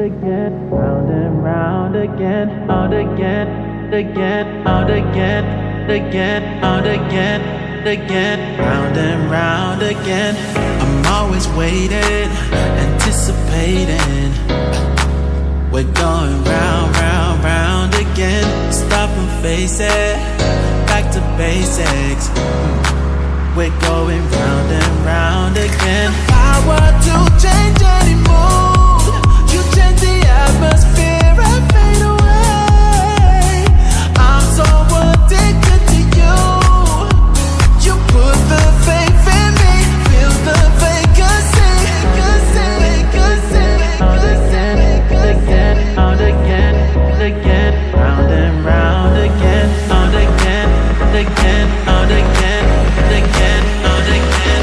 Again, round and round again, out again, again, out again, again, out again, again, round and round again. I'm always waiting, anticipating. We're going round, round, round again. Stop and face it, back to basics. We're going round and round again. Power to change any mood. You change the atmosphere and fade away. I'm so addicted to you. You put the faith in me, feel the vacancy, again, out again, again, round and round again, out again, again, out again, again, out again.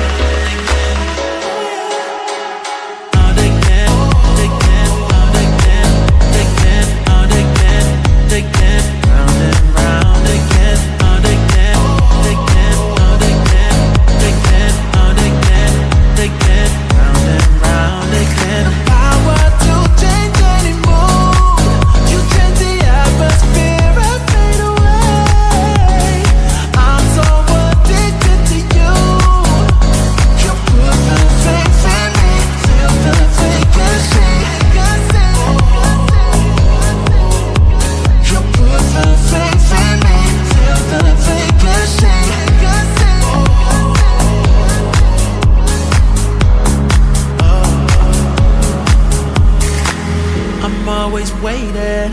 Always waiting,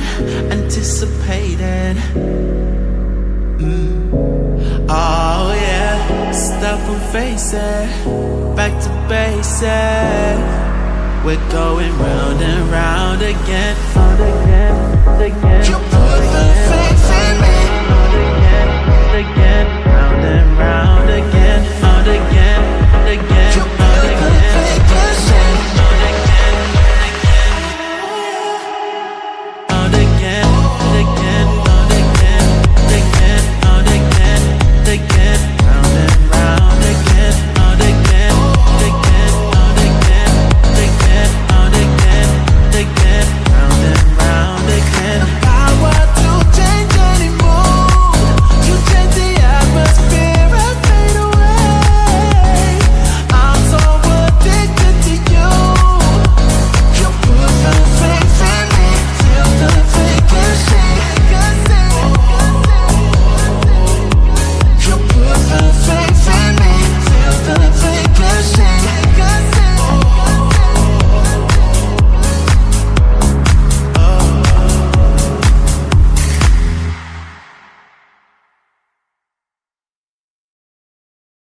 anticipating. Oh yeah, stop and face it, back to basics. We're going round and round again, again. You put the faith in me, again, round and round.